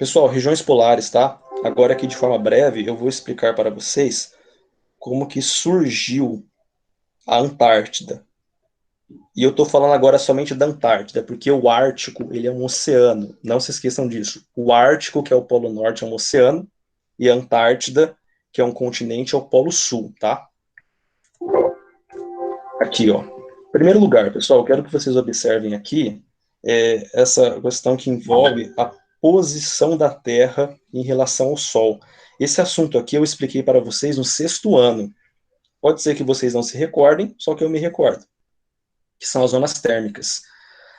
Pessoal, regiões polares, tá? Agora aqui de forma breve eu vou explicar para vocês como que surgiu a Antártida. E eu estou falando agora somente da Antártida, porque o Ártico, ele é um oceano. Não se esqueçam disso. O Ártico, que é o Polo Norte, é um oceano, e a Antártida, que é um continente, é o Polo Sul, tá? Aqui, ó. Em primeiro lugar, pessoal, eu quero que vocês observem aqui essa questão que envolve a posição da Terra em relação ao Sol. Esse assunto aqui eu expliquei para vocês no sexto ano. Pode ser que vocês não se recordem, só que eu me recordo, que são as zonas térmicas.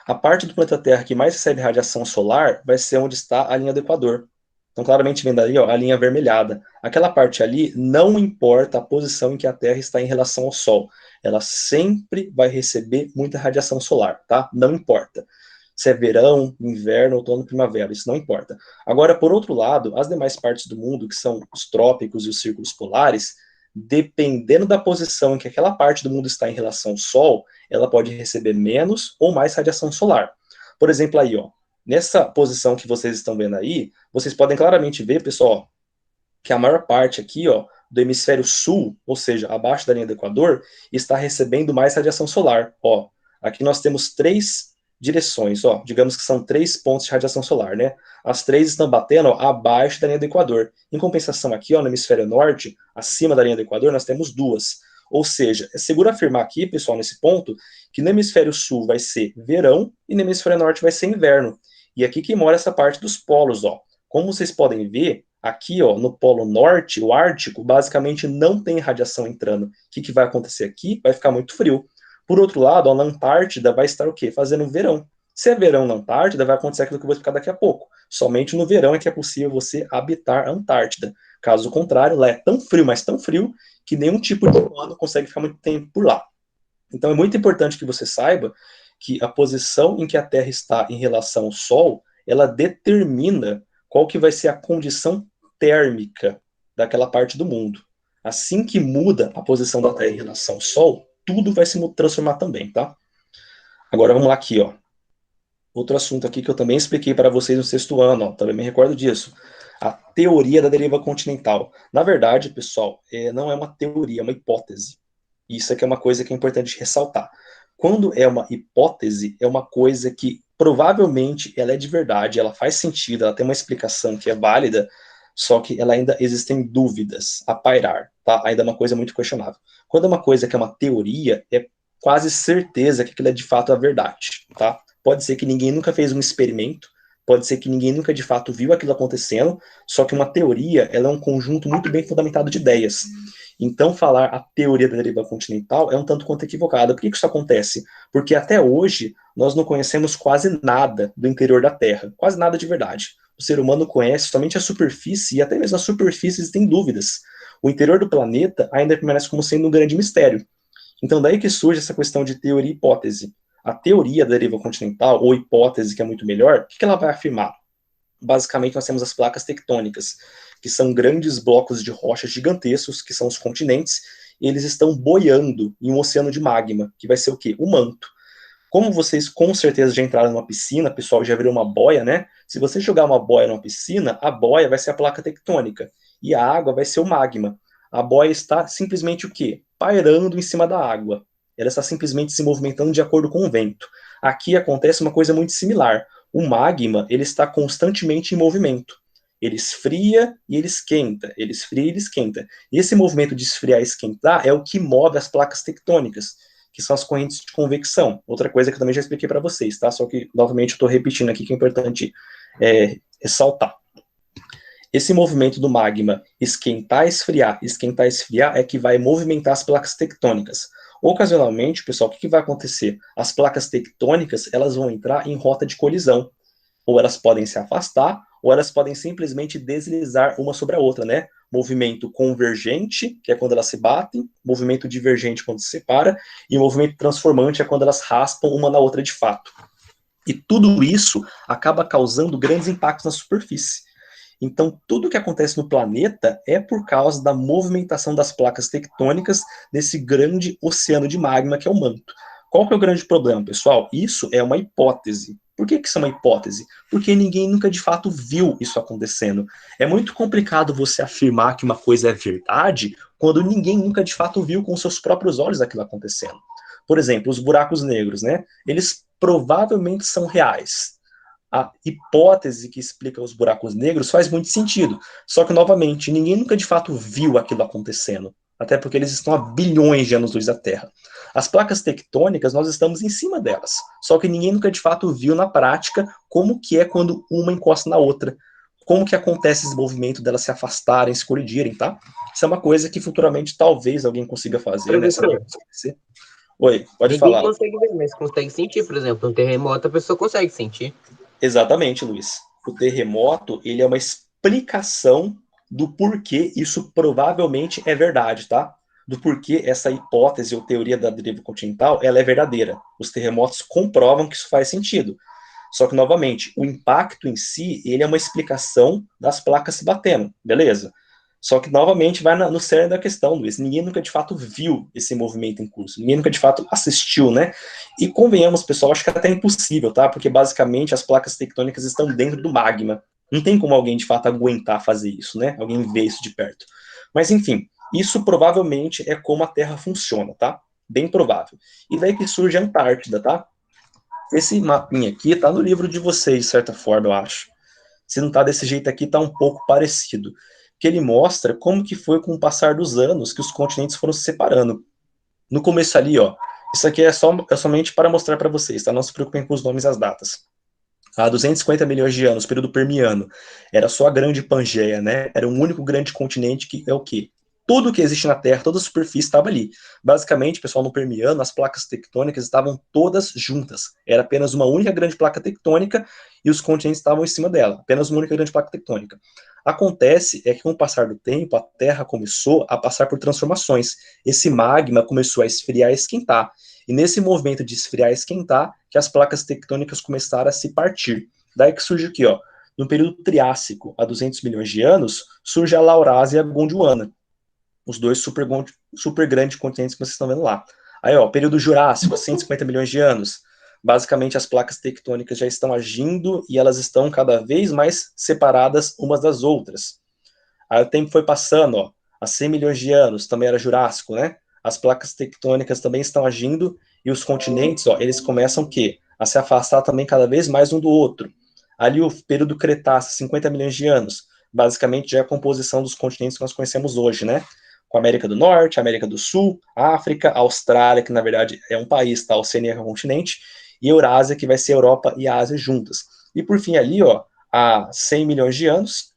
A parte do planeta Terra que mais recebe radiação solar vai ser onde está a linha do Equador. Então, claramente vendo ali, ó, a linha avermelhada. Aquela parte ali, não importa a posição em que a Terra está em relação ao Sol. Ela sempre vai receber muita radiação solar, tá? Não importa. Se é verão, inverno, outono, primavera, isso não importa. Agora, por outro lado, as demais partes do mundo, que são os trópicos e os círculos polares, dependendo da posição em que aquela parte do mundo está em relação ao Sol, ela pode receber menos ou mais radiação solar. Por exemplo, aí, ó, nessa posição que vocês estão vendo aí, vocês podem claramente ver, pessoal, que a maior parte aqui, ó, do hemisfério sul, ou seja, abaixo da linha do Equador, está recebendo mais radiação solar. Ó, aqui nós temos três direções, ó, digamos que são três pontos de radiação solar, né? As três estão batendo, ó, abaixo da linha do Equador. Em compensação aqui, ó, no hemisfério norte, acima da linha do Equador, nós temos duas. Ou seja, é seguro afirmar aqui, pessoal, nesse ponto, que no hemisfério sul vai ser verão e no hemisfério norte vai ser inverno. E aqui que mora essa parte dos polos, ó. Como vocês podem ver, aqui, ó, no Polo Norte, o Ártico, basicamente não tem radiação entrando. O que vai acontecer aqui? Vai ficar muito frio. Por outro lado, ó, na Antártida vai estar o quê? Fazendo verão. Se é verão na Antártida, vai acontecer aquilo que eu vou explicar daqui a pouco. Somente no verão é que é possível você habitar a Antártida. Caso contrário, lá é tão frio, mas tão frio, que nenhum tipo de humano consegue ficar muito tempo por lá. Então é muito importante que você saiba que a posição em que a Terra está em relação ao Sol, ela determina qual que vai ser a condição térmica daquela parte do mundo. Assim que muda a posição da Terra em relação ao Sol, tudo vai se transformar também, tá? Agora vamos lá aqui, ó. Outro assunto aqui que eu também expliquei para vocês no sexto ano, ó, também me recordo disso. A teoria da deriva continental. Na verdade, pessoal, não é uma teoria, é uma hipótese. Isso aqui é uma coisa que é importante ressaltar. Quando é uma hipótese, é uma coisa que provavelmente ela é de verdade, ela faz sentido, ela tem uma explicação que é válida, só que ela ainda existem dúvidas a pairar, tá? Ainda é uma coisa muito questionável. Quando é uma coisa que é uma teoria, é quase certeza que aquilo é de fato a verdade, tá? Pode ser que ninguém nunca fez um experimento, pode ser que ninguém nunca de fato viu aquilo acontecendo, só que uma teoria, ela é um conjunto muito bem fundamentado de ideias. Então, falar a teoria da deriva continental é um tanto quanto equivocada. Por que isso acontece? Porque até hoje nós não conhecemos quase nada do interior da Terra, quase nada de verdade. O ser humano conhece somente a superfície, e até mesmo a superfície existem dúvidas. O interior do planeta ainda permanece como sendo um grande mistério. Então, daí que surge essa questão de teoria e hipótese. A teoria da deriva continental, ou hipótese, que é muito melhor, o que ela vai afirmar? Basicamente, nós temos as placas tectônicas, que são grandes blocos de rochas gigantescos, que são os continentes, e eles estão boiando em um oceano de magma, que vai ser o quê? O manto. Como vocês com certeza já entraram numa piscina, pessoal, já viram uma boia, né? Se você jogar uma boia numa piscina, a boia vai ser a placa tectônica, e a água vai ser o magma. A boia está simplesmente o quê? Pairando em cima da água. Ela está simplesmente se movimentando de acordo com o vento. Aqui acontece uma coisa muito similar. O magma, ele está constantemente em movimento. Ele esfria e ele esquenta, ele esfria e ele esquenta. E esse movimento de esfriar e esquentar é o que move as placas tectônicas, que são as correntes de convecção. Outra coisa que eu também já expliquei para vocês, tá? Só que, novamente, eu estou repetindo aqui que é importante ressaltar. Esse movimento do magma esquentar, esfriar, é que vai movimentar as placas tectônicas. Ocasionalmente, pessoal, o que vai acontecer? As placas tectônicas, elas vão entrar em rota de colisão. Ou elas podem se afastar, ou elas podem simplesmente deslizar uma sobre a outra, né? Movimento convergente, que é quando elas se batem, movimento divergente quando se separa, e movimento transformante é quando elas raspam uma na outra de fato. E tudo isso acaba causando grandes impactos na superfície. Então, tudo que acontece no planeta é por causa da movimentação das placas tectônicas desse grande oceano de magma que é o manto. Qual que é o grande problema, pessoal? Isso é uma hipótese. Por que isso é uma hipótese? Porque ninguém nunca de fato viu isso acontecendo. É muito complicado você afirmar que uma coisa é verdade quando ninguém nunca de fato viu com seus próprios olhos aquilo acontecendo. Por exemplo, os buracos negros, né? Eles provavelmente são reais. A hipótese que explica os buracos negros faz muito sentido. Só que, novamente, ninguém nunca de fato viu aquilo acontecendo. Até porque eles estão a bilhões de anos-luz da Terra. As placas tectônicas, nós estamos em cima delas. Só que ninguém nunca de fato viu na prática como que é quando uma encosta na outra. Como que acontece esse movimento delas se afastarem, se colidirem, tá? Isso é uma coisa que futuramente talvez alguém consiga fazer, né? Professor, Oi, pode ninguém falar. consegue ver, mas consegue sentir, por exemplo. Um terremoto a pessoa consegue sentir. Exatamente, Luiz. O terremoto, ele é uma explicação do porquê isso provavelmente é verdade, tá? Do porquê essa hipótese ou teoria da deriva continental, ela é verdadeira. Os terremotos comprovam que isso faz sentido. Só que, novamente, o impacto em si, ele é uma explicação das placas se batendo, beleza? Só que, novamente, vai no cerne da questão, Luiz. Ninguém nunca, de fato, viu esse movimento em curso. Ninguém nunca, de fato, assistiu, né? E convenhamos, pessoal, acho que é até impossível, tá? Porque, basicamente, as placas tectônicas estão dentro do magma. Não tem como alguém, de fato, aguentar fazer isso, né? Alguém ver isso de perto. Mas, enfim, isso provavelmente é como a Terra funciona, tá? Bem provável. E daí que surge a Antártida, tá? Esse mapinha aqui tá no livro de vocês, de certa forma, eu acho. Se não tá desse jeito aqui, tá um pouco parecido. Que ele mostra como que foi com o passar dos anos que os continentes foram se separando. No começo ali, ó, isso aqui é somente para mostrar para vocês, tá? Não se preocupem com os nomes e as datas. Há 250 milhões de anos, período Permiano, era só a grande Pangeia, né? Era um único grande continente que é o quê? Tudo que existe na Terra, toda a superfície estava ali. Basicamente, pessoal, no Permiano, as placas tectônicas estavam todas juntas. Era apenas uma única grande placa tectônica e os continentes estavam em cima dela. Apenas uma única grande placa tectônica. Acontece é que com o passar do tempo, a Terra começou a passar por transformações. Esse magma começou a esfriar e esquentar. E nesse movimento de esfriar e esquentar, que as placas tectônicas começaram a se partir. Daí que surge aqui, ó, no período Triássico, há 200 milhões de anos, surge a Laurásia e a Gondwana, os dois super grandes continentes que vocês estão vendo lá. Aí, ó, período Jurássico, 150 milhões de anos. Basicamente, as placas tectônicas já estão agindo e elas estão cada vez mais separadas umas das outras. Aí o tempo foi passando, ó, há 100 milhões de anos, também era Jurássico, né? As placas tectônicas também estão agindo e os continentes, ó, eles começam o quê? A se afastar também cada vez mais um do outro. Ali o período Cretáceo, 50 milhões de anos, basicamente já é a composição dos continentes que nós conhecemos hoje, né? Com a América do Norte, América do Sul, África, Austrália, que na verdade é um país, tá? A Oceania é um continente, e Eurásia, que vai ser Europa e Ásia juntas. E por fim ali, ó, há 100 milhões de anos,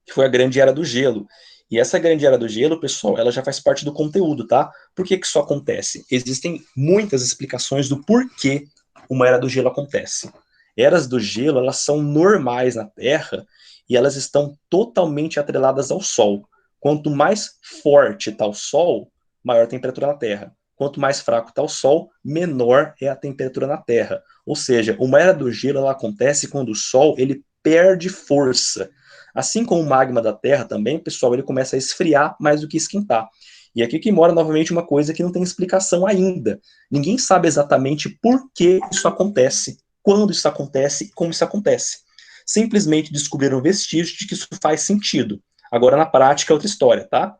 que foi a Grande Era do Gelo. E essa Grande Era do Gelo, pessoal, ela já faz parte do conteúdo, tá? Por que que isso acontece? Existem muitas explicações do porquê uma Era do Gelo acontece. Eras do gelo, elas são normais na Terra e elas estão totalmente atreladas ao Sol. Quanto mais forte está o Sol, maior a temperatura na Terra. Quanto mais fraco está o Sol, menor é a temperatura na Terra. Ou seja, uma era do gelo ela acontece quando o Sol ele perde força. Assim como o magma da Terra também, pessoal, ele começa a esfriar mais do que esquentar. E aqui que mora novamente uma coisa que não tem explicação ainda. Ninguém sabe exatamente por que isso acontece, quando isso acontece e como isso acontece. Simplesmente descobriram vestígios de que isso faz sentido. Agora, na prática, é outra história, tá?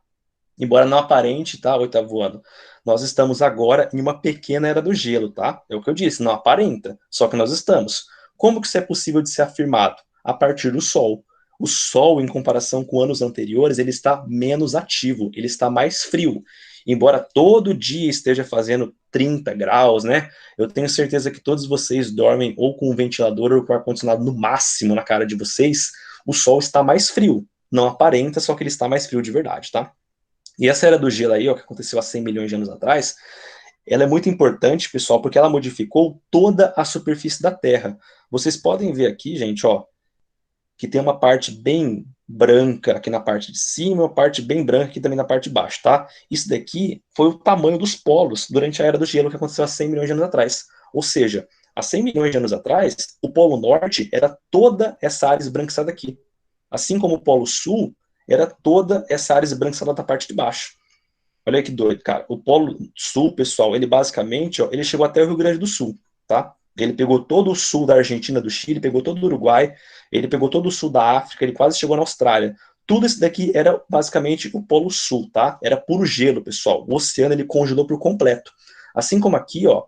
Embora não aparente, tá, oitavo ano, nós estamos agora em uma pequena era do gelo, tá? É o que eu disse, não aparenta, só que nós estamos. Como que isso é possível de ser afirmado? A partir do Sol. O Sol, em comparação com anos anteriores, ele está menos ativo, ele está mais frio. Embora todo dia esteja fazendo 30 graus, né? Eu tenho certeza que todos vocês dormem ou com um ventilador ou com ar-condicionado no máximo na cara de vocês. O Sol está mais frio. Não aparenta, só que ele está mais frio de verdade, tá? E essa era do gelo aí, ó, que aconteceu há 100 milhões de anos atrás, ela é muito importante, pessoal, porque ela modificou toda a superfície da Terra. Vocês podem ver aqui, gente, ó, que tem uma parte bem branca aqui na parte de cima, uma parte bem branca aqui também na parte de baixo, tá? Isso daqui foi o tamanho dos polos durante a era do gelo que aconteceu há 100 milhões de anos atrás. Ou seja, há 100 milhões de anos atrás, o Polo Norte era toda essa área esbranquiçada aqui. Assim como o Polo Sul era toda essa área esbranquiçada da parte de baixo. Olha que doido, cara. O Polo Sul, pessoal, ele basicamente, ó, ele chegou até o Rio Grande do Sul, tá? Ele pegou todo o sul da Argentina, do Chile, pegou todo o Uruguai, ele pegou todo o sul da África, ele quase chegou na Austrália. Tudo isso daqui era basicamente o Polo Sul, tá? Era puro gelo, pessoal. O oceano ele congelou por completo. Assim como aqui, ó,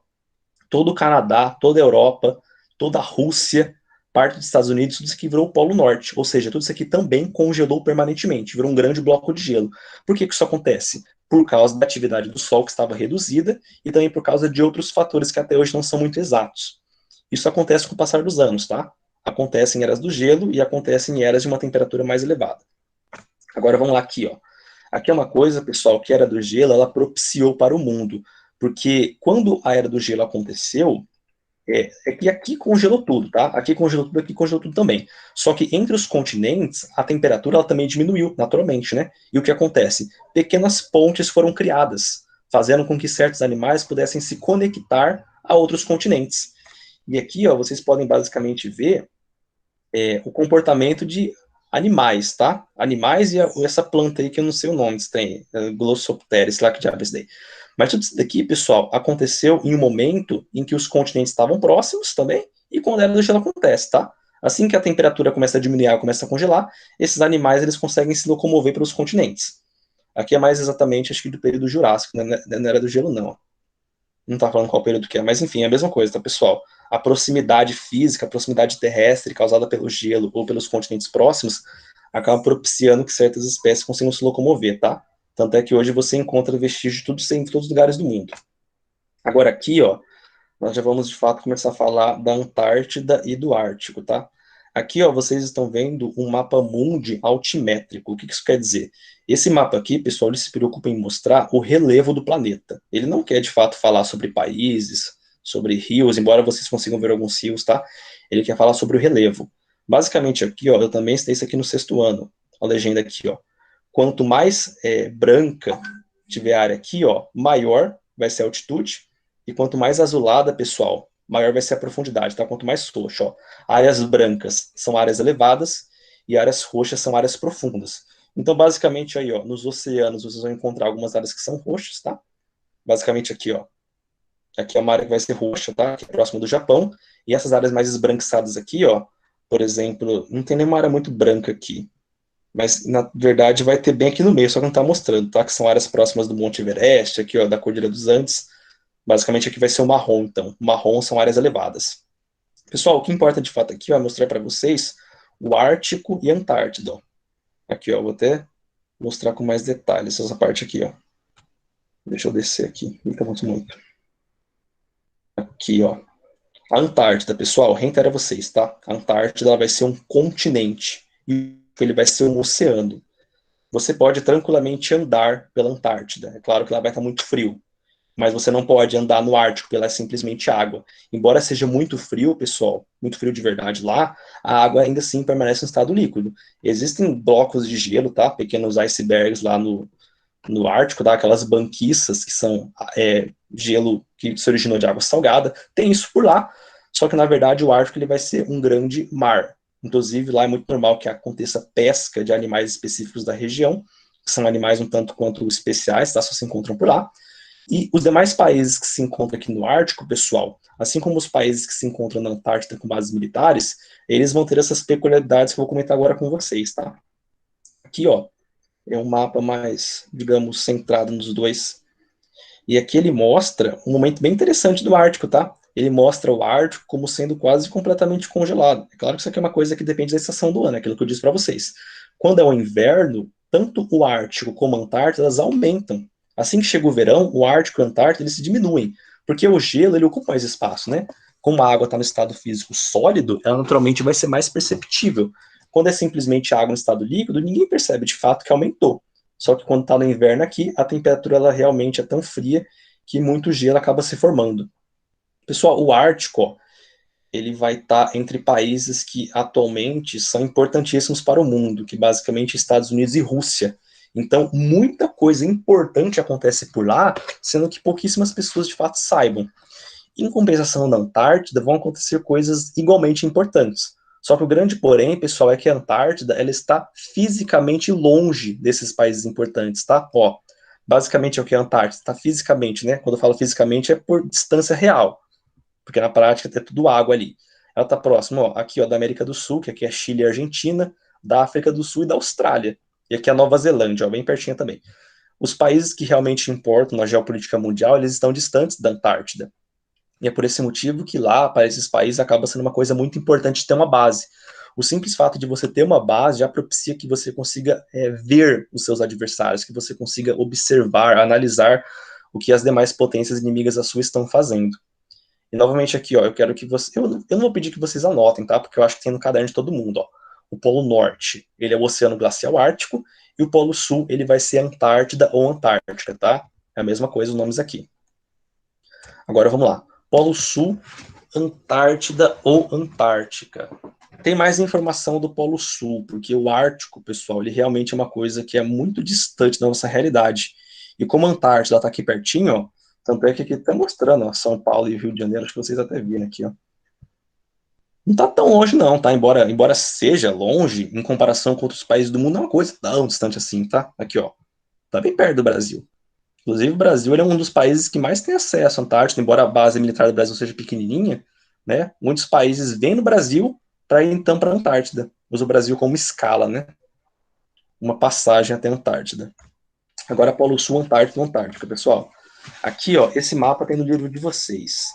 todo o Canadá, toda a Europa, toda a Rússia, parte dos Estados Unidos, tudo isso aqui virou o Polo Norte. Ou seja, tudo isso aqui também congelou permanentemente, virou um grande bloco de gelo. Por que isso acontece? Por causa da atividade do Sol, que estava reduzida, e também por causa de outros fatores que até hoje não são muito exatos. Isso acontece com o passar dos anos, tá? Acontece em eras do gelo e acontece em eras de uma temperatura mais elevada. Agora vamos lá aqui, ó. Aqui é uma coisa, pessoal, que a era do gelo, ela propiciou para o mundo, porque quando a era do gelo aconteceu, é que aqui congelou tudo, tá? Aqui congelou tudo também. Só que entre os continentes, a temperatura ela também diminuiu, naturalmente, né? E o que acontece? Pequenas pontes foram criadas, fazendo com que certos animais pudessem se conectar a outros continentes. E aqui, ó, vocês podem basicamente ver o comportamento de animais, tá? Animais e essa planta aí que eu não sei o nome, se tem Glossopteris, sei lá que diabo é esse daí. Mas tudo isso daqui, pessoal, aconteceu em um momento em que os continentes estavam próximos também, e quando a era do gelo acontece, tá? Assim que a temperatura começa a diminuir, começa a congelar, esses animais eles conseguem se locomover pelos continentes. Aqui é mais exatamente, acho que do período Jurássico, não era do gelo, não. Não tá falando qual período que é, mas enfim, é a mesma coisa, tá, pessoal? A proximidade física, a proximidade terrestre causada pelo gelo ou pelos continentes próximos, acaba propiciando que certas espécies consigam se locomover, tá? Tanto é que hoje você encontra vestígios de tudo em todos os lugares do mundo. Agora aqui, ó, nós já vamos de fato começar a falar da Antártida e do Ártico, tá? Aqui, ó, vocês estão vendo um mapa mundi altimétrico. O que isso quer dizer? Esse mapa aqui, pessoal, ele se preocupa em mostrar o relevo do planeta. Ele não quer, de fato, falar sobre países, sobre rios, embora vocês consigam ver alguns rios, tá? Ele quer falar sobre o relevo. Basicamente, aqui, ó, eu também estudei isso aqui no 6º ano. A legenda aqui, ó. Quanto mais branca tiver a área aqui, ó, maior vai ser a altitude, e quanto mais azulada, pessoal, maior vai ser a profundidade, tá? Quanto mais roxo, ó. Áreas brancas são áreas elevadas e áreas roxas são áreas profundas. Então, basicamente, aí, ó, nos oceanos vocês vão encontrar algumas áreas que são roxas, tá? Basicamente aqui, ó. Aqui é uma área que vai ser roxa, tá? Que é próxima do Japão. E essas áreas mais esbranquiçadas aqui, ó, por exemplo, não tem nenhuma área muito branca aqui. Mas, na verdade, vai ter bem aqui no meio, só que não tá mostrando, tá? Que são áreas próximas do Monte Everest, aqui, ó, da Cordilheira dos Andes. Basicamente aqui vai ser o marrom, então. O marrom são áreas elevadas. Pessoal, o que importa de fato aqui, eu vou mostrar para vocês o Ártico e a Antártida. Ó. Aqui, ó, vou até mostrar com mais detalhes essa parte aqui, ó. Deixa eu descer aqui, fica muito. Aqui, ó. A Antártida, pessoal, reitero a vocês, tá? A Antártida ela vai ser um continente e ele vai ser um oceano. Você pode tranquilamente andar pela Antártida. É claro que lá vai estar muito frio, mas você não pode andar no Ártico, porque ela é simplesmente água. Embora seja muito frio, pessoal, muito frio de verdade lá, a água ainda assim permanece em estado líquido. Existem blocos de gelo, tá? Pequenos icebergs lá no Ártico, tá? Aquelas banquiças que são gelo que se originou de água salgada. Tem isso por lá, só que na verdade o Ártico ele vai ser um grande mar. Inclusive lá é muito normal que aconteça pesca de animais específicos da região, que são animais um tanto quanto especiais, tá? Só se encontram por lá. E os demais países que se encontram aqui no Ártico, pessoal, assim como os países que se encontram na Antártida com bases militares, eles vão ter essas peculiaridades que eu vou comentar agora com vocês, tá? Aqui, ó, é um mapa mais, digamos, centrado nos dois. E aqui ele mostra um momento bem interessante do Ártico, tá? Ele mostra o Ártico como sendo quase completamente congelado. É claro que isso aqui é uma coisa que depende da estação do ano, é aquilo que eu disse para vocês. Quando é o inverno, tanto o Ártico como a Antártida elas aumentam. Assim que chega o verão, o Ártico e a Antártida eles se diminuem, porque o gelo ele ocupa mais espaço, né? Como a água está no estado físico sólido, ela naturalmente vai ser mais perceptível. Quando é simplesmente água no estado líquido, ninguém percebe de fato que aumentou. Só que quando está no inverno aqui, a temperatura ela realmente é tão fria que muito gelo acaba se formando. Pessoal, o Ártico, ó, ele vai estar entre países que atualmente são importantíssimos para o mundo, que basicamente Estados Unidos e Rússia. Então, muita coisa importante acontece por lá, sendo que pouquíssimas pessoas de fato saibam. Em compensação na Antártida, vão acontecer coisas igualmente importantes. Só que o grande porém, pessoal, é que a Antártida ela está fisicamente longe desses países importantes, tá? Ó, basicamente é o que é a Antártida, está fisicamente, né? Quando eu falo fisicamente é por distância real. porque na prática é tudo água ali. Ela está próxima, ó, aqui ó, da América do Sul, que aqui é Chile e Argentina, da África do Sul e da Austrália. E aqui é a Nova Zelândia, ó, bem pertinho também. Os países que realmente importam na geopolítica mundial, eles estão distantes da Antártida. E é por esse motivo que lá, para esses países, acaba sendo uma coisa muito importante ter uma base. O simples fato de você ter uma base já propicia que você consiga ver os seus adversários, que você consiga observar, analisar o que as demais potências inimigas à sua estão fazendo. E novamente aqui, ó, eu quero que você. Eu não vou pedir que vocês anotem, tá? Porque eu acho que tem no caderno de todo mundo, ó. O Polo Norte, ele é o Oceano Glacial Ártico, e o Polo Sul, ele vai ser Antártida ou Antártica, tá? É a mesma coisa os nomes aqui. Agora vamos lá. Polo Sul, Antártida ou Antártica. Tem mais informação do Polo Sul, porque o Ártico, pessoal, ele realmente é uma coisa que é muito distante da nossa realidade. E como a Antártida está aqui pertinho, ó, tanto é que aqui está mostrando, ó, São Paulo e Rio de Janeiro, acho que vocês até viram aqui, ó. Não está tão longe não, tá? Embora seja longe, em comparação com outros países do mundo, não é uma coisa tão distante assim, tá? Aqui, ó. Tá bem perto do Brasil. Inclusive, o Brasil ele é um dos países que mais tem acesso à Antártida, embora a base militar do Brasil seja pequenininha, né? Muitos países vêm no Brasil para ir então para a Antártida. Usa o Brasil como escala, né? Uma passagem até a Antártida. Agora, Polo Sul, Antártida, Antártica, pessoal. Aqui, ó, esse mapa tem no livro de vocês.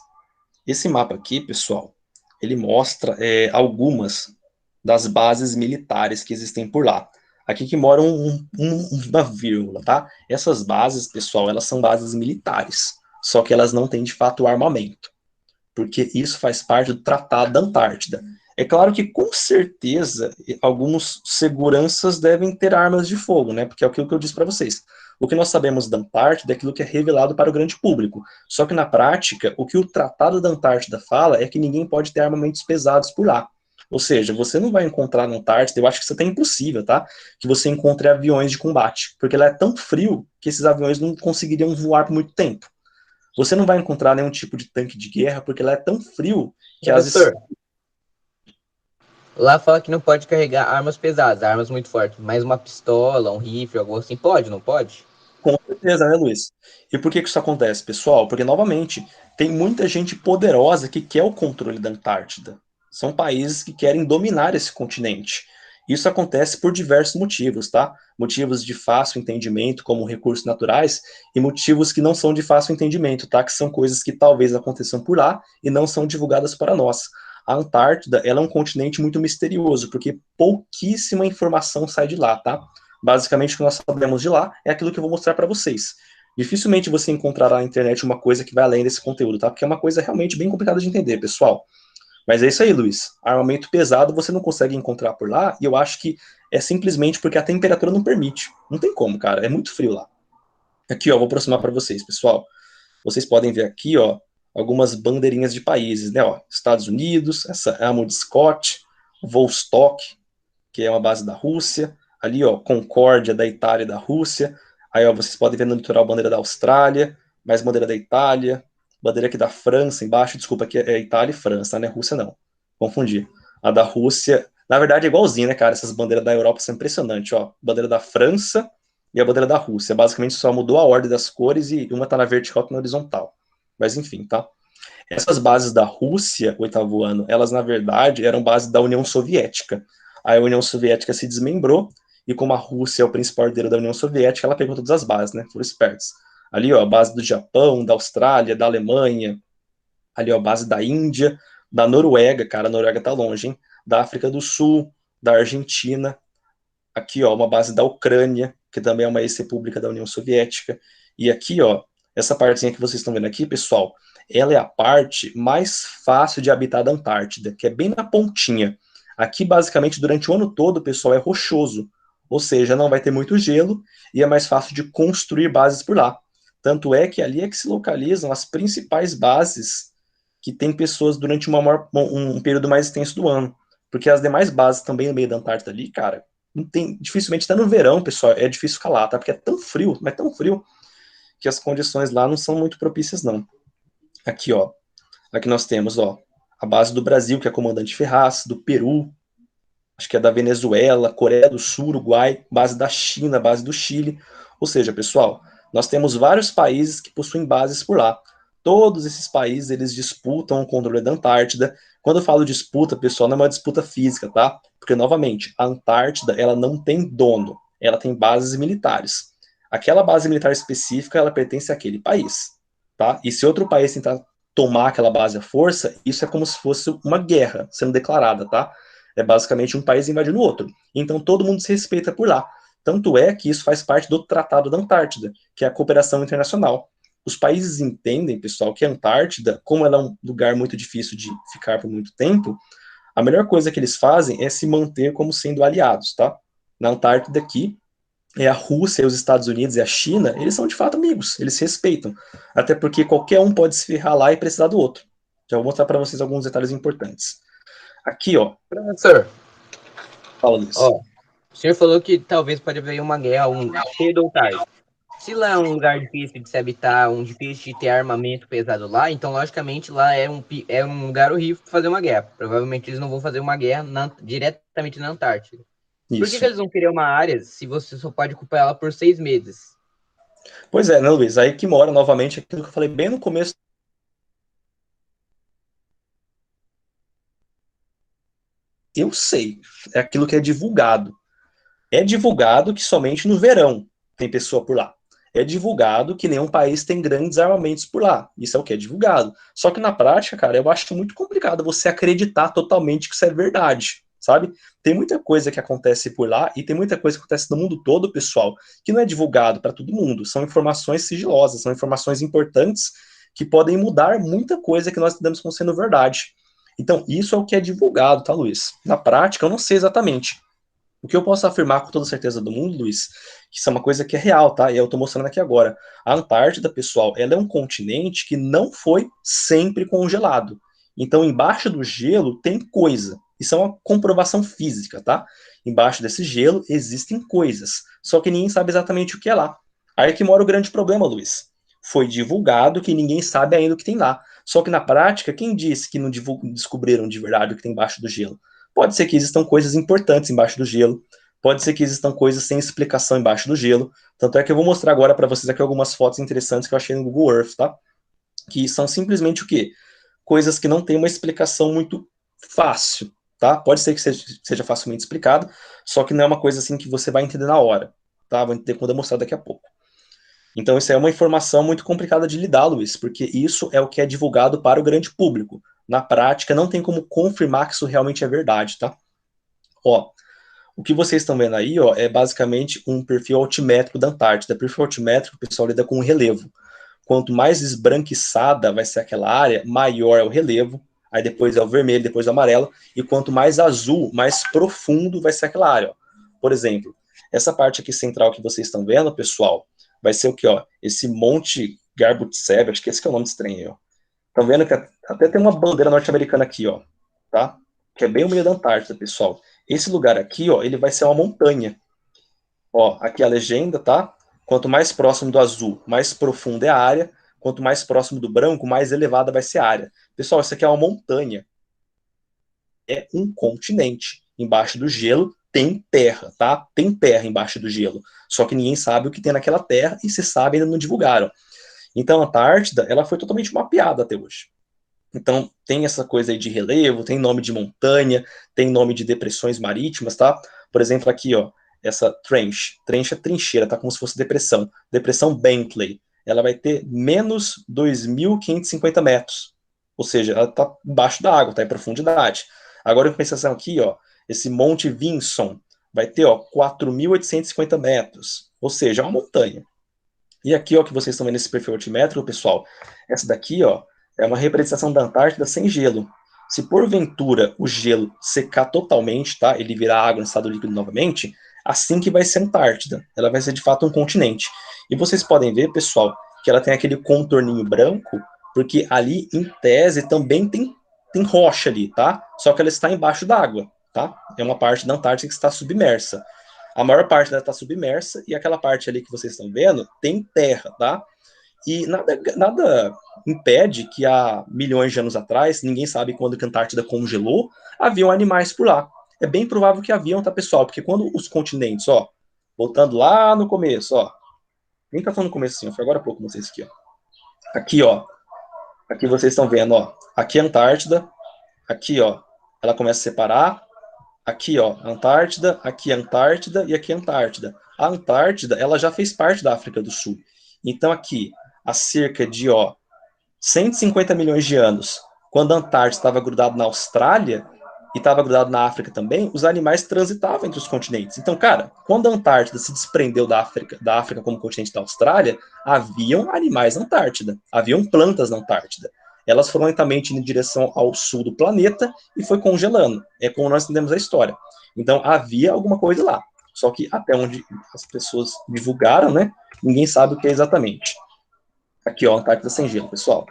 Esse mapa aqui, pessoal, ele mostra algumas das bases militares que existem por lá. Aqui que mora uma vírgula, tá? Essas bases, pessoal, elas são bases militares, só que elas não têm de fato armamento, porque isso faz parte do Tratado da Antártida. É claro que, com certeza, alguns seguranças devem ter armas de fogo, né? Porque é aquilo que eu disse para vocês. O que nós sabemos da Antártida é aquilo que é revelado para o grande público. Só que, na prática, o que o Tratado da Antártida fala é que ninguém pode ter armamentos pesados por lá. Ou seja, você não vai encontrar na Antártida, eu acho que isso é até impossível, tá? Que você encontre aviões de combate, porque lá é tão frio que esses aviões não conseguiriam voar por muito tempo. Você não vai encontrar nenhum tipo de tanque de guerra, porque lá é tão frio que Professor, lá fala que não pode carregar armas pesadas, armas muito fortes, mas uma pistola, um rifle, algo assim, pode, não pode? Com certeza, né, Luiz? E por que isso acontece, pessoal? Porque, novamente, tem muita gente poderosa que quer o controle da Antártida. São países que querem dominar esse continente. Isso acontece por diversos motivos, tá? Motivos de fácil entendimento, como recursos naturais, e motivos que não são de fácil entendimento, tá? Que são coisas que talvez aconteçam por lá e não são divulgadas para nós. A Antártida, ela é um continente muito misterioso, porque pouquíssima informação sai de lá, tá? Basicamente, o que nós sabemos de lá é aquilo que eu vou mostrar para vocês. Dificilmente você encontrará na internet uma coisa que vai além desse conteúdo, tá? Porque é uma coisa realmente bem complicada de entender, pessoal. Mas é isso aí, Luiz. Armamento pesado você não consegue encontrar por lá, e eu acho que é simplesmente porque a temperatura não permite. Não tem como, cara. É muito frio lá. Aqui, ó, vou aproximar para vocês, pessoal. Vocês podem ver aqui, ó, algumas bandeirinhas de países, né? Ó, Estados Unidos, essa é a Amund Scott, Vostok, que é uma base da Rússia. Ali, ó, Concórdia da Itália e da Rússia. Aí, ó, vocês podem ver no litoral bandeira da Austrália, mais bandeira da Itália, bandeira aqui da França embaixo, desculpa, aqui é Itália e França, né? Rússia não. Confundi. A da Rússia, na verdade é igualzinho, né, cara? Essas bandeiras da Europa são impressionantes, ó. Bandeira da França e a bandeira da Rússia. Basicamente só mudou a ordem das cores e uma tá na vertical e outra na horizontal. Mas enfim, tá? Essas bases da Rússia, oitavo ano, elas na verdade eram bases da União Soviética. A União Soviética se desmembrou e como a Rússia é o principal herdeiro da União Soviética, ela pegou todas as bases, né? Foram espertos. Ali, ó, a base do Japão, da Austrália, da Alemanha, ali, ó, a base da Índia, da Noruega, cara, a Noruega tá longe, hein? Da África do Sul, da Argentina, aqui, ó, uma base da Ucrânia, que também é uma ex-república da União Soviética, e aqui, ó, essa partezinha que vocês estão vendo aqui, pessoal, ela é a parte mais fácil de habitar da Antártida, que é bem na pontinha. Aqui, basicamente, durante o ano todo, pessoal, é rochoso, ou seja, não vai ter muito gelo e é mais fácil de construir bases por lá. Tanto é que ali é que se localizam as principais bases que tem pessoas durante um período mais extenso do ano. Porque as demais bases também no meio da Antártida ali, cara, não tem, dificilmente até no verão, pessoal, é difícil ficar lá, tá? Porque é tão frio, mas tão frio, que as condições lá não são muito propícias, não. Aqui, ó, aqui nós temos, ó, a base do Brasil, que é Comandante Ferraz, do Peru, acho que é da Venezuela, Coreia do Sul, Uruguai, base da China, base do Chile. Ou seja, pessoal, nós temos vários países que possuem bases por lá. Todos esses países, eles disputam o controle da Antártida. Quando eu falo disputa, pessoal, não é uma disputa física, tá? Porque, novamente, a Antártida, ela não tem dono, ela tem bases militares. Aquela base militar específica, ela pertence àquele país, tá? E se outro país tentar tomar aquela base à força, isso é como se fosse uma guerra sendo declarada, tá? É basicamente um país invadindo o outro. Então todo mundo se respeita por lá. Tanto é que isso faz parte do Tratado da Antártida, que é a cooperação internacional. Os países entendem, pessoal, que a Antártida, como ela é um lugar muito difícil de ficar por muito tempo, a melhor coisa que eles fazem é se manter como sendo aliados, tá? Na Antártida aqui, é a Rússia, os Estados Unidos e a China, eles são de fato amigos, eles se respeitam. Até porque qualquer um pode se ferrar lá e precisar do outro. Já vou mostrar para vocês alguns detalhes importantes. Aqui, ó, Professor, fala Luiz. ó, o senhor falou que talvez pode haver uma guerra cedo ou tarde. Se lá é um lugar difícil de se habitar, um difícil de ter armamento pesado lá, então logicamente lá é um lugar horrível para fazer uma guerra. Provavelmente eles não vão fazer uma guerra diretamente na Antártida. Por que Isso. eles vão querer uma área se você só pode ocupar ela por 6 meses? Pois é, né, Luiz? Aí que mora novamente aquilo que eu falei bem no começo. Eu sei, é aquilo que é divulgado. É divulgado que somente no verão tem pessoa por lá. É divulgado que nenhum país tem grandes armamentos por lá. Isso é o que é divulgado. Só que na prática, cara, eu acho muito complicado você acreditar totalmente que isso é verdade, sabe? Tem muita coisa que acontece por lá e tem muita coisa que acontece no mundo todo, pessoal, que não é divulgado para todo mundo. São informações sigilosas, são informações importantes que podem mudar muita coisa que nós entendemos como sendo verdade. Então, isso é o que é divulgado, tá, Luiz? Na prática, eu não sei exatamente. O que eu posso afirmar com toda certeza do mundo, Luiz, que isso é uma coisa que é real, tá? E eu tô mostrando aqui agora. A Antártida, pessoal, ela é um continente que não foi sempre congelado. Então, embaixo do gelo tem coisa. Isso é uma comprovação física, tá? Embaixo desse gelo existem coisas. Só que ninguém sabe exatamente o que é lá. Aí é que mora o grande problema, Luiz. Foi divulgado que ninguém sabe ainda o que tem lá. Só que na prática, quem disse que não descobriram de verdade o que tem embaixo do gelo? Pode ser que existam coisas importantes embaixo do gelo, pode ser que existam coisas sem explicação embaixo do gelo. Tanto é que eu vou mostrar agora para vocês aqui algumas fotos interessantes que eu achei no Google Earth, tá? Que são simplesmente o quê? Coisas que não têm uma explicação muito fácil, tá? Pode ser que seja facilmente explicado, só que não é uma coisa assim que você vai entender na hora, tá? Vou entender quando eu mostrar daqui a pouco. Então, isso é uma informação muito complicada de lidar, Luiz, porque isso é o que é divulgado para o grande público. Na prática, não tem como confirmar que isso realmente é verdade, tá? Ó, o que vocês estão vendo aí, ó, é basicamente um perfil altimétrico da Antártida. Perfil altimétrico, o pessoal lida com o relevo. Quanto mais esbranquiçada vai ser aquela área, maior é o relevo. Aí depois é o vermelho, depois é o amarelo. E quanto mais azul, mais profundo vai ser aquela área. Ó. Por exemplo, essa parte aqui central que vocês estão vendo, pessoal, vai ser o que, ó? Esse Monte Garbutseb, acho que esse que é o nome estranho, ó. Estão vendo que até tem uma bandeira norte-americana aqui, ó, tá? Que é bem o meio da Antártida, pessoal. Esse lugar aqui, ó, ele vai ser uma montanha. Ó, aqui a legenda, tá? Quanto mais próximo do azul, mais profunda é a área. Quanto mais próximo do branco, mais elevada vai ser a área. Pessoal, isso aqui é uma montanha. É um continente. Embaixo do gelo tem terra, tá? Tem terra embaixo do gelo. Só que ninguém sabe o que tem naquela terra e se sabe ainda não divulgaram. Então a Antártida, ela foi totalmente mapeada até hoje. Então, tem essa coisa aí de relevo, tem nome de montanha, tem nome de depressões marítimas, tá? Por exemplo, aqui, ó, essa trench. Trench é trincheira, tá? Como se fosse depressão. Depressão Bentley. Ela vai ter menos 2.550 metros. Ou seja, ela tá embaixo da água, tá em profundidade. Agora, em compensação aqui, ó, esse Monte Vinson vai ter, ó, 4.850 metros. Ou seja, é uma montanha. E aqui, ó, que vocês estão vendo esse perfil altimétrico, pessoal, essa daqui, ó, é uma representação da Antártida sem gelo. Se porventura o gelo secar totalmente, tá, ele virar água no estado líquido novamente, assim que vai ser a Antártida. Ela vai ser de fato um continente. E vocês podem ver, pessoal, que ela tem aquele contorninho branco, porque ali, em tese, também tem rocha ali, tá? Só que ela está embaixo d'água, tá? É uma parte da Antártida que está submersa. A maior parte dela está submersa e aquela parte ali que vocês estão vendo tem terra, tá? E nada impede que há milhões de anos atrás, ninguém sabe quando a Antártida congelou, haviam animais por lá. É bem provável que haviam, tá, pessoal? Porque quando os continentes, ó, voltando lá no começo, ó, nem tá falando no começo assim, ó, foi agora há pouco, não sei se aqui, ó. Aqui, ó, Aqui vocês estão vendo, ó, aqui é a Antártida, aqui, ó, ela começa a separar, aqui, ó, Antártida, aqui é Antártida e aqui é Antártida. A Antártida, ela já fez parte da África do Sul. Então aqui, há cerca de, ó, 150 milhões de anos, quando a Antártida estava grudado na Austrália e estava grudado na África também, os animais transitavam entre os continentes. Então, cara, quando a Antártida se desprendeu da África como continente da Austrália, haviam animais na Antártida, haviam plantas na Antártida. Elas foram lentamente indo em direção ao sul do planeta e foi congelando. É como nós entendemos a história. Então, havia alguma coisa lá. Só que até onde as pessoas divulgaram, né, ninguém sabe o que é exatamente. Aqui, ó, Antártida sem gelo, pessoal.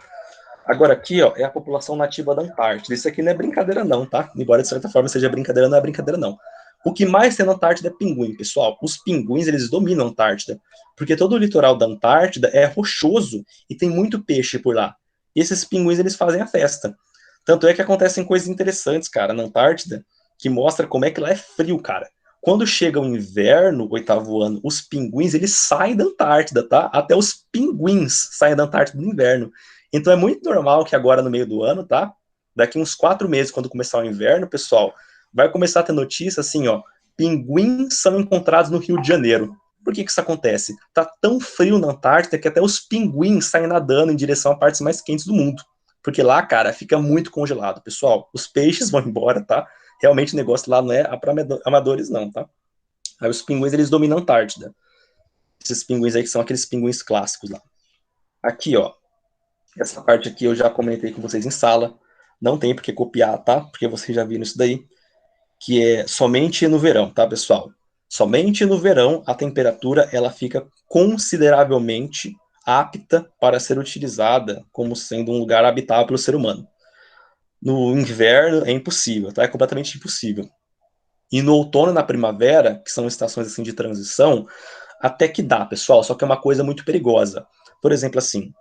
Agora aqui, ó, é a população nativa da Antártida. Isso aqui não é brincadeira não, tá? Embora de certa forma seja brincadeira, não é brincadeira não. O que mais tem na Antártida é pinguim, pessoal. Os pinguins, eles dominam a Antártida, porque todo o litoral da Antártida é rochoso e tem muito peixe por lá. E esses pinguins, eles fazem a festa. Tanto é que acontecem coisas interessantes, cara, na Antártida, que mostra como é que lá é frio, cara. Quando chega o inverno, oitavo ano, os pinguins, eles saem da Antártida, tá? Até os pinguins saem da Antártida no inverno. Então é muito normal que agora no meio do ano, tá? Daqui uns 4 meses, quando começar o inverno, pessoal, vai começar a ter notícia assim, ó, pinguins são encontrados no Rio de Janeiro. Por que isso acontece? Tá tão frio na Antártida que até os pinguins saem nadando em direção a partes mais quentes do mundo. Porque lá, cara, fica muito congelado, pessoal. Os peixes vão embora, tá? Realmente o negócio lá não é para amadores, não, tá? Aí os pinguins, eles dominam a Antártida. Esses pinguins aí que são aqueles pinguins clássicos lá. Aqui, ó. Essa parte aqui eu já comentei com vocês em sala. Não tem por que copiar, tá? Porque vocês já viram isso daí. Que é somente no verão, tá, pessoal? Somente no verão a temperatura ela fica consideravelmente apta para ser utilizada como sendo um lugar habitável pelo ser humano. No inverno é impossível, tá? É completamente impossível. E no outono e na primavera, que são estações assim de transição, até que dá, pessoal, só que é uma coisa muito perigosa. Por exemplo, assim,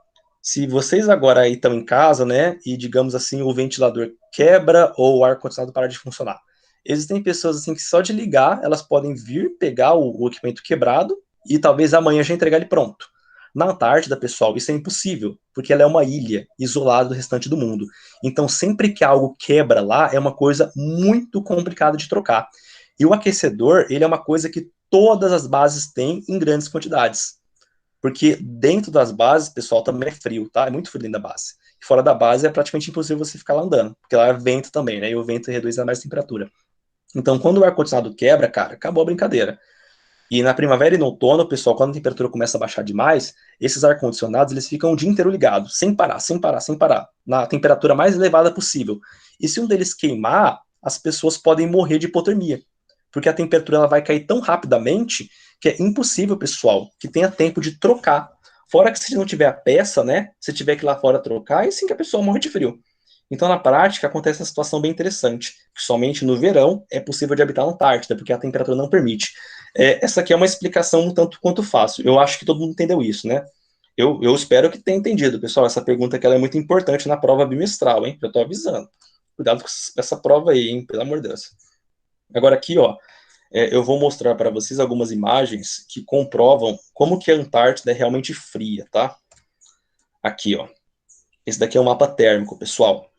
se vocês agora aí estão em casa, né, e digamos assim, o ventilador quebra ou o ar-condicionado para de funcionar. Existem pessoas assim que só de ligar, elas podem vir pegar o equipamento quebrado e talvez amanhã já entregar ele pronto. Na Antártida, pessoal, isso é impossível, porque ela é uma ilha isolada do restante do mundo. Então, sempre que algo quebra lá, é uma coisa muito complicada de trocar. E o aquecedor, ele é uma coisa que todas as bases têm em grandes quantidades. Porque dentro das bases, pessoal, também é frio, tá? É muito frio dentro da base. E fora da base é praticamente impossível você ficar lá andando, porque lá é vento também, né? E o vento reduz a mais temperatura. Então, quando o ar-condicionado quebra, cara, acabou a brincadeira. E na primavera e no outono, pessoal, quando a temperatura começa a baixar demais, esses ar-condicionados, eles ficam o dia inteiro ligados, sem parar, sem parar, sem parar, na temperatura mais elevada possível. E se um deles queimar, as pessoas podem morrer de hipotermia, porque a temperatura ela vai cair tão rapidamente que é impossível, pessoal, que tenha tempo de trocar. Fora que se não tiver a peça, né, se tiver que ir lá fora trocar, é sim que a pessoa morre de frio. Então, na prática, acontece uma situação bem interessante, que somente no verão é possível de habitar na Antártida, porque a temperatura não permite. Essa aqui é uma explicação um tanto quanto fácil. Eu acho que todo mundo entendeu isso, né? Eu espero que tenha entendido, pessoal. Essa pergunta que ela é muito importante na prova bimestral, hein? Eu tô avisando. Cuidado com essa prova aí, hein? Pelo amor de Deus. Agora aqui, ó, eu vou mostrar para vocês algumas imagens que comprovam como que a Antártida é realmente fria, tá? Aqui, ó. Esse daqui é o mapa térmico, pessoal.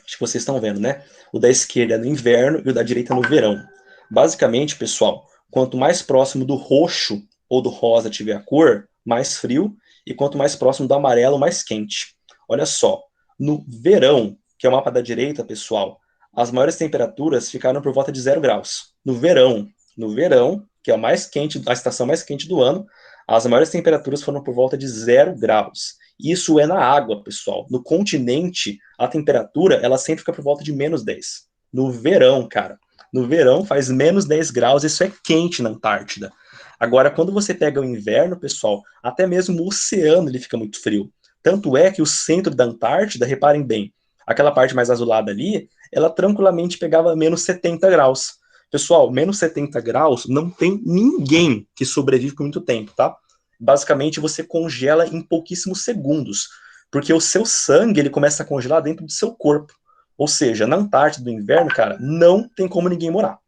Acho que vocês estão vendo, né? O da esquerda é no inverno e o da direita é no verão. Basicamente, pessoal, quanto mais próximo do roxo ou do rosa tiver a cor, mais frio, e quanto mais próximo do amarelo, mais quente. Olha só, no verão, que é o mapa da direita, pessoal, as maiores temperaturas ficaram por volta de 0 graus. No verão, que é o mais quente, a estação mais quente do ano, as maiores temperaturas foram por volta de 0 graus. Isso é na água, pessoal. No continente, a temperatura ela sempre fica por volta de -10. No verão, cara, no verão faz -10 graus, isso é quente na Antártida. Agora, quando você pega o inverno, pessoal, até mesmo o oceano ele fica muito frio. Tanto é que o centro da Antártida, reparem bem, aquela parte mais azulada ali, ela tranquilamente pegava -70 graus. Pessoal, -70 graus não tem ninguém que sobrevive por muito tempo, tá? Basicamente, você congela em pouquíssimos segundos, porque o seu sangue ele começa a congelar dentro do seu corpo. Ou seja, na Antártida do inverno, cara, não tem como ninguém morar.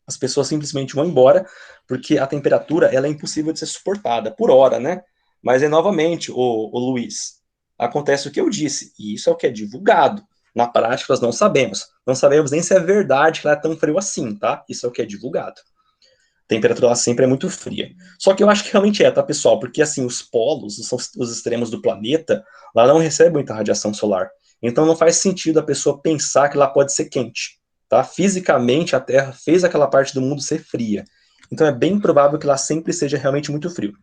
As pessoas simplesmente vão embora, porque a temperatura ela é impossível de ser suportada por hora, né? Mas é novamente, o Luiz, acontece o que eu disse, e isso é o que é divulgado. Na prática, nós não sabemos. Não sabemos nem se é verdade que ela é tão frio assim, tá? Isso é o que é divulgado. A temperatura lá sempre é muito fria. Só que eu acho que realmente é, tá, pessoal? Porque, assim, os polos, são os extremos do planeta, lá não recebe muita radiação solar. Então não faz sentido a pessoa pensar que lá pode ser quente, tá? Fisicamente, a Terra fez aquela parte do mundo ser fria. Então é bem provável que lá sempre seja realmente muito frio.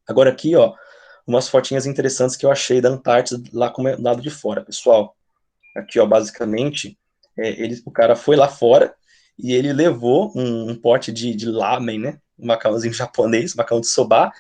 Agora aqui, ó, umas fotinhas interessantes que eu achei da Antártida lá como é do lado de fora, pessoal. Aqui, ó, basicamente, o cara foi lá fora e ele levou um pote de lamen, né? Um macarrãozinho japonês, macarrão de soba,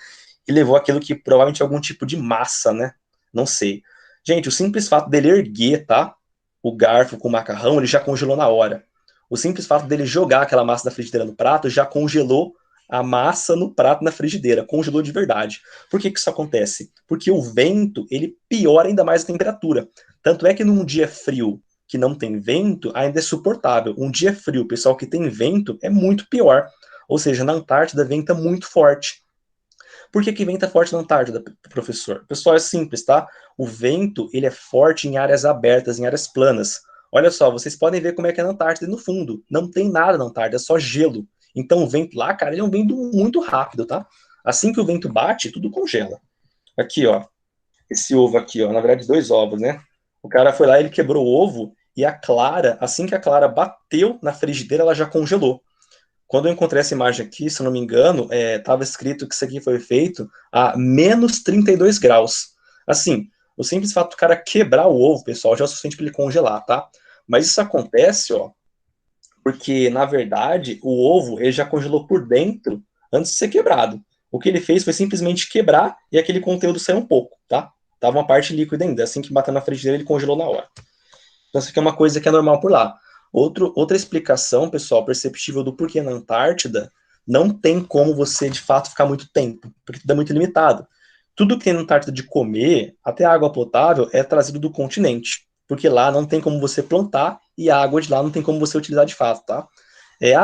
e levou aquilo que provavelmente é algum tipo de massa, né? Não sei. Gente, o simples fato dele erguer, tá? O garfo com o macarrão, ele já congelou na hora. O simples fato dele jogar aquela massa da frigideira no prato já congelou a massa no prato na frigideira, congelou de verdade. Por que que isso acontece? Porque o vento, ele piora ainda mais a temperatura. Tanto é que num dia frio que não tem vento, ainda é suportável. Um dia frio, pessoal, que tem vento, é muito pior. Ou seja, na Antártida venta muito forte. Por que que venta forte na Antártida, professor? Pessoal, é simples, tá? O vento, ele é forte em áreas abertas, em áreas planas. Olha só, vocês podem ver como é que é na Antártida no fundo. Não tem nada na Antártida, é só gelo. Então o vento lá, cara, ele é um vento muito rápido, tá? Assim que o vento bate, tudo congela. Aqui, ó, esse ovo aqui, ó, na verdade, dois ovos, né? O cara foi lá, ele quebrou o ovo e a clara, assim que a clara bateu na frigideira, ela já congelou. Quando eu encontrei essa imagem aqui, se eu não me engano, estava escrito que isso aqui foi feito a menos 32 graus. Assim, o simples fato do cara quebrar o ovo, pessoal, já é o suficiente para ele congelar, tá? Mas isso acontece, ó, porque, na verdade, o ovo ele já congelou por dentro antes de ser quebrado. O que ele fez foi simplesmente quebrar e aquele conteúdo saiu um pouco, tá? Tava uma parte líquida ainda. Assim que bateu na frigideira, ele congelou na hora. Então, isso aqui é uma coisa que é normal por lá. Outra explicação, pessoal, perceptível do porquê na Antártida, não tem como você, de fato, ficar muito tempo, porque tudo é muito limitado. Tudo que tem na Antártida de comer, até a água potável, é trazido do continente, porque lá não tem como você plantar e a água de lá não tem como você utilizar de fato, tá?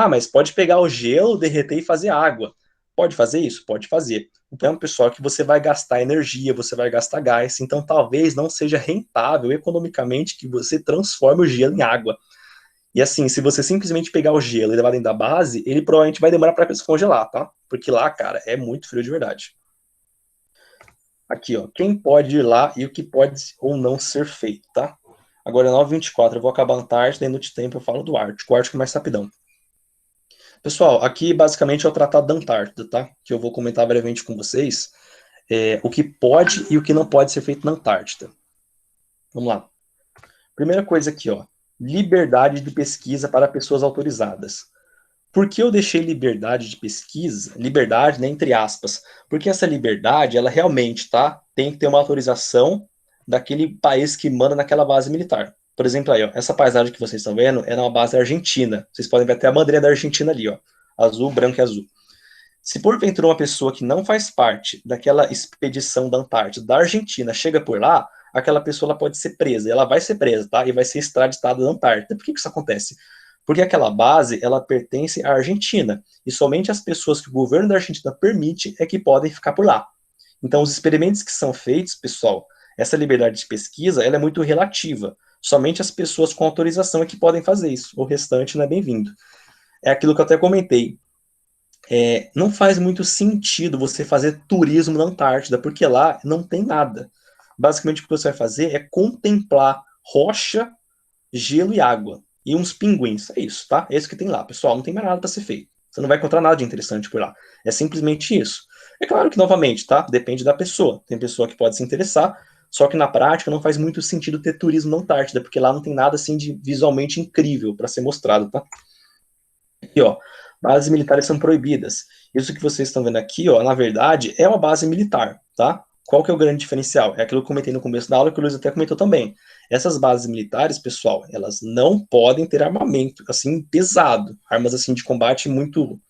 Mas pode pegar o gelo, derreter e fazer água. Pode fazer isso? Pode fazer. Então, pessoal, que você vai gastar energia, você vai gastar gás, então talvez não seja rentável economicamente que você transforme o gelo em água. E assim, se você simplesmente pegar o gelo e levar dentro da base, ele provavelmente vai demorar para descongelar, tá? Porque lá, cara, é muito frio de verdade. Aqui, ó, quem pode ir lá e o que pode ou não ser feito, tá? Agora é 9h24, eu vou acabar a Antártida, dentro de tempo eu falo do Ártico. O Ártico é mais rapidão. Pessoal, aqui basicamente é o Tratado da Antártida, tá? Que eu vou comentar brevemente com vocês. O que pode e o que não pode ser feito na Antártida. Vamos lá. Primeira coisa aqui, ó. Liberdade de pesquisa para pessoas autorizadas. Por que eu deixei liberdade de pesquisa? Liberdade, né, entre aspas. Porque essa liberdade, ela realmente, tá? Tem que ter uma autorização daquele país que manda naquela base militar. Por exemplo, aí, ó, essa paisagem que vocês estão vendo é uma base argentina. Vocês podem ver até a bandeira da Argentina ali, ó. Azul, branco e azul. Se porventura uma pessoa que não faz parte daquela expedição da Antártida, da Argentina, chega por lá, aquela pessoa ela pode ser presa. Ela vai ser presa, tá? E vai ser extraditada da Antártida. Por que isso acontece? Porque aquela base, ela pertence à Argentina. E somente as pessoas que o governo da Argentina permite é que podem ficar por lá. Então, os experimentos que são feitos, pessoal, essa liberdade de pesquisa, ela é muito relativa. Somente as pessoas com autorização é que podem fazer isso. O restante não é bem-vindo. É aquilo que eu até comentei. Não faz muito sentido você fazer turismo na Antártida, porque lá não tem nada. Basicamente, o que você vai fazer é contemplar rocha, gelo e água. E uns pinguins. É isso, tá? É isso que tem lá, pessoal. Não tem mais nada para ser feito. Você não vai encontrar nada de interessante por lá. É simplesmente isso. É claro que, novamente, tá? Depende da pessoa. Tem pessoa que pode se interessar, só que na prática não faz muito sentido ter turismo na Antártida, porque lá não tem nada assim de visualmente incrível para ser mostrado, tá? Aqui, ó, bases militares são proibidas. Isso que vocês estão vendo aqui, ó, na verdade, é uma base militar, tá? Qual que é o grande diferencial? É aquilo que eu comentei no começo da aula, que o Luiz até comentou também. Essas bases militares, pessoal, elas não podem ter armamento, assim, pesado. Armas, assim, de combate muito,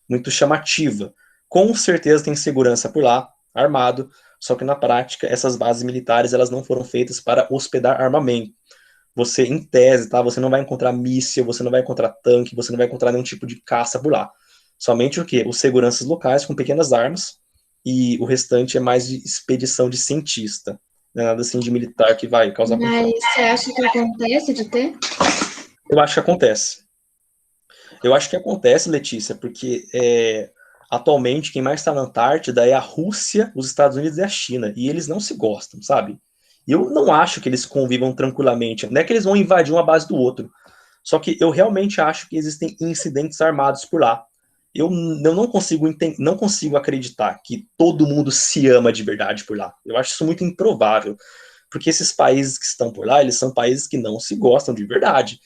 muito chamativa. Com certeza tem segurança por lá, armado, só que na prática, essas bases militares, elas não foram feitas para hospedar armamento. Você, em tese, tá? Você não vai encontrar míssil, você não vai encontrar tanque, você não vai encontrar nenhum tipo de caça por lá. Somente o quê? Os seguranças locais com pequenas armas, e o restante é mais de expedição de cientista. Não é nada assim de militar que vai causar conflito. Mas você acha que acontece de ter? Eu acho que acontece. Eu acho que acontece, Letícia, porque atualmente quem mais está na Antártida é a Rússia, os Estados Unidos e a China, e eles não se gostam, sabe? Eu não acho que eles convivam tranquilamente, não é que eles vão invadir uma base do outro, só que eu realmente acho que existem incidentes armados por lá. Eu não consigo acreditar que todo mundo se ama de verdade por lá. Eu acho isso muito improvável, porque esses países que estão por lá, eles são países que não se gostam de verdade.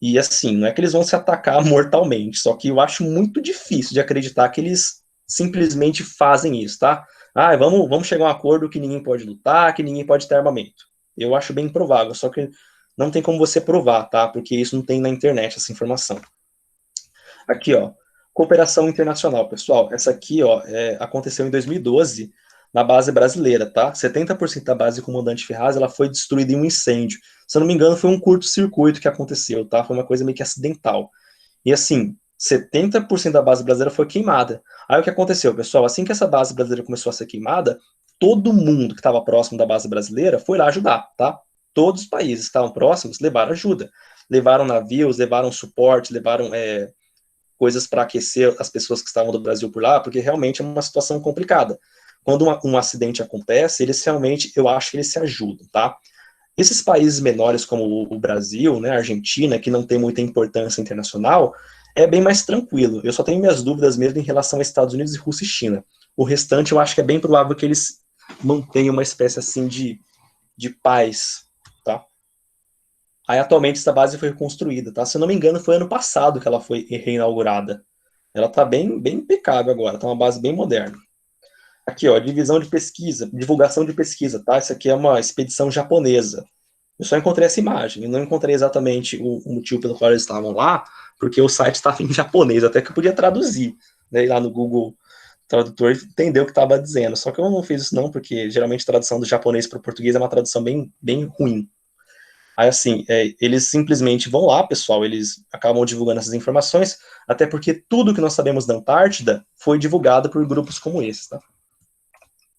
E assim, não é que eles vão se atacar mortalmente, só que eu acho muito difícil de acreditar que eles simplesmente fazem isso, tá? Ah, vamos chegar a um acordo que ninguém pode lutar, que ninguém pode ter armamento. Eu acho bem improvável, só que não tem como você provar, tá? Porque isso não tem na internet, essa informação. Aqui, ó, cooperação internacional, pessoal. Essa aqui, ó, aconteceu em 2012 na base brasileira, tá? 70% da base Comandante Ferraz, ela foi destruída em um incêndio. Se eu não me engano, foi um curto-circuito que aconteceu, tá? Foi uma coisa meio que acidental. E assim, 70% da base brasileira foi queimada. Aí o que aconteceu, pessoal? Assim que essa base brasileira começou a ser queimada, todo mundo que estava próximo da base brasileira foi lá ajudar, tá? Todos os países que estavam próximos levaram ajuda. Levaram navios, levaram suporte, levaram coisas para aquecer as pessoas que estavam do Brasil por lá, porque realmente é uma situação complicada. Quando um acidente acontece, eles realmente, eu acho que eles se ajudam, tá? Esses países menores como o Brasil, né, a Argentina, que não tem muita importância internacional, é bem mais tranquilo. Eu só tenho minhas dúvidas mesmo em relação a Estados Unidos e Rússia e China. O restante eu acho que é bem provável que eles mantenham uma espécie assim de paz, tá? Aí atualmente essa base foi reconstruída, tá? Se eu não me engano, foi ano passado que ela foi reinaugurada. Ela tá bem impecável agora, tá uma base bem moderna. Aqui, ó, divisão de pesquisa, divulgação de pesquisa, tá? Isso aqui é uma expedição japonesa. Eu só encontrei essa imagem, eu não encontrei exatamente o motivo pelo qual eles estavam lá, porque o site estava em japonês, até que eu podia traduzir, né, lá no Google Tradutor entender o que estava dizendo. Só que eu não fiz isso não, porque geralmente a tradução do japonês para o português é uma tradução bem ruim. Aí, assim, eles simplesmente vão lá, pessoal, eles acabam divulgando essas informações, até porque tudo que nós sabemos da Antártida foi divulgado por grupos como esse, tá?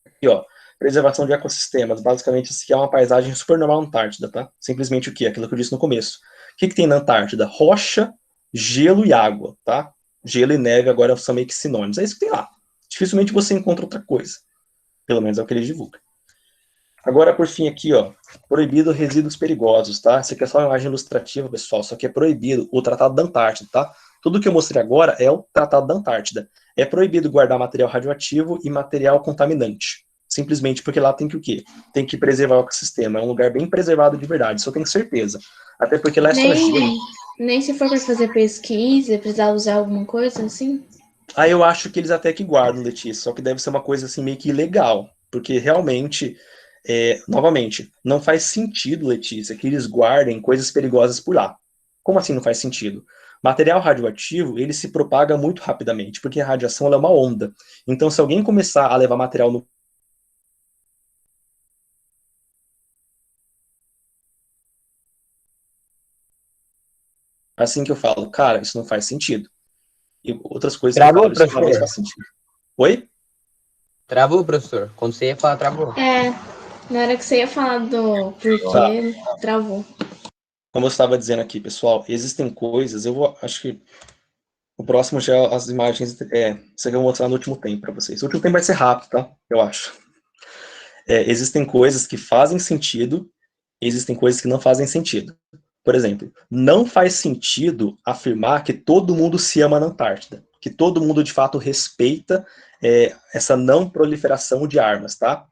Aqui, ó, preservação de ecossistemas. Basicamente, isso aqui é uma paisagem super normal na Antártida, tá? Simplesmente o quê? Aquilo que eu disse no começo. O que tem na Antártida? Rocha, gelo e água, tá? Gelo e neve agora são meio que sinônimos. É isso que tem lá. Dificilmente você encontra outra coisa. Pelo menos é o que eles divulgam. Agora, por fim, aqui, ó, proibido resíduos perigosos, tá? Isso aqui é só uma imagem ilustrativa, pessoal, só que é proibido o Tratado da Antártida, tá? Tudo que eu mostrei agora é o Tratado da Antártida. É proibido guardar material radioativo e material contaminante. Simplesmente porque lá tem que o quê? Tem que preservar o ecossistema. É um lugar bem preservado de verdade, isso eu tenho certeza. Até porque lá é só gelo. Nem se for para fazer pesquisa, precisar usar alguma coisa assim? Aí eu acho que eles até que guardam, Letícia, só que deve ser uma coisa assim meio que ilegal, porque realmente, novamente, não faz sentido, Letícia, que eles guardem coisas perigosas por lá. Como assim não faz sentido? Material radioativo, ele se propaga muito rapidamente, porque a radiação ela é uma onda. Então, se alguém começar a levar material no assim que eu falo, cara, isso não faz sentido. E outras coisas que eu Travou, falo, isso realmente professor? faz sentido. Oi? Travou, professor? Quando você ia falar, travou. Na hora que você ia falar do Tá. porquê, travou. Como eu estava dizendo aqui, pessoal, existem coisas, acho que o próximo já as imagens, isso aqui eu vou mostrar no último tempo para vocês. O último tempo vai ser rápido, tá? Eu acho. Existem coisas que fazem sentido, existem coisas que não fazem sentido. Por exemplo, não faz sentido afirmar que todo mundo se ama na Antártida, que todo mundo de fato respeita essa não proliferação de armas, tá?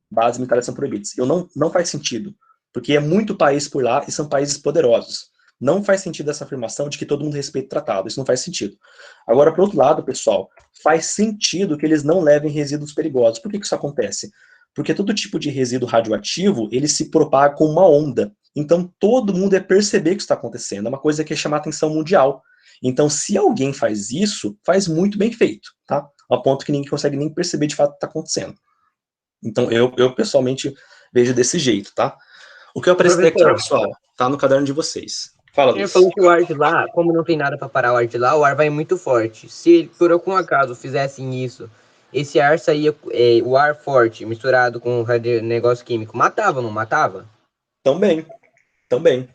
Bases militares são proibidas. Não faz sentido, porque é muito país por lá e são países poderosos. Não faz sentido essa afirmação de que todo mundo respeita o tratado, isso não faz sentido. Agora, por outro lado, pessoal, faz sentido que eles não levem resíduos perigosos. Por que isso acontece? Porque todo tipo de resíduo radioativo, ele se propaga com uma onda. Então, todo mundo é perceber que isso está acontecendo. É uma coisa que é chamar a atenção mundial. Então, se alguém faz isso, faz muito bem feito, tá? A ponto que ninguém consegue nem perceber de fato o que está acontecendo. Então, eu pessoalmente vejo desse jeito, tá? O que eu apresentei aqui, pessoal, tá no caderno de vocês. Fala, Ele Luiz. falou que o ar de lá, como não tem nada para parar o ar de lá, o ar vai muito forte. Se por algum acaso fizessem isso esse ar saía, o ar forte misturado com negócio químico, matava, não matava? Também, também.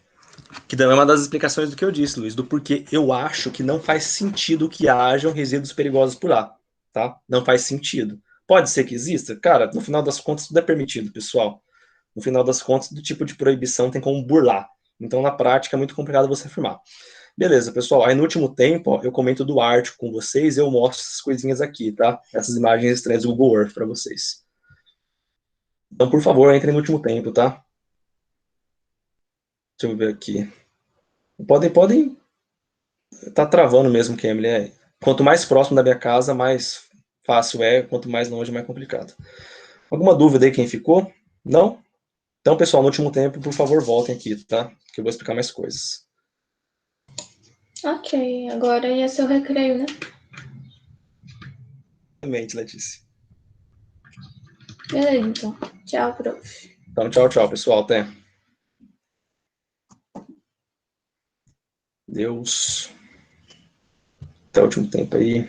Que também é uma das explicações do que eu disse, Luiz, do porquê eu acho que não faz sentido que hajam resíduos perigosos por lá, tá? Não faz sentido. Pode ser que exista? Cara, no final das contas, tudo é permitido, pessoal. No final das contas, do tipo de proibição tem como burlar. Então, na prática, é muito complicado você afirmar. Beleza, pessoal. Aí no último tempo, ó, eu comento do Ártico com vocês e eu mostro essas coisinhas aqui, tá? Essas imagens estranhas do Google Earth para vocês. Então, por favor, entrem no último tempo, tá? Deixa eu ver aqui. Podem. Tá travando mesmo, Kemily. Quanto mais próximo da minha casa, mais fácil é. Quanto mais longe, mais complicado. Alguma dúvida aí quem ficou? Não? Então, pessoal, no último tempo, por favor, voltem aqui, tá? Que eu vou explicar mais coisas. Ok, agora ia ser o recreio, né? Exatamente, Letícia. Beleza, então. Tchau, prof. Então, tchau, tchau, pessoal. Até. Deus. Até o último tempo aí.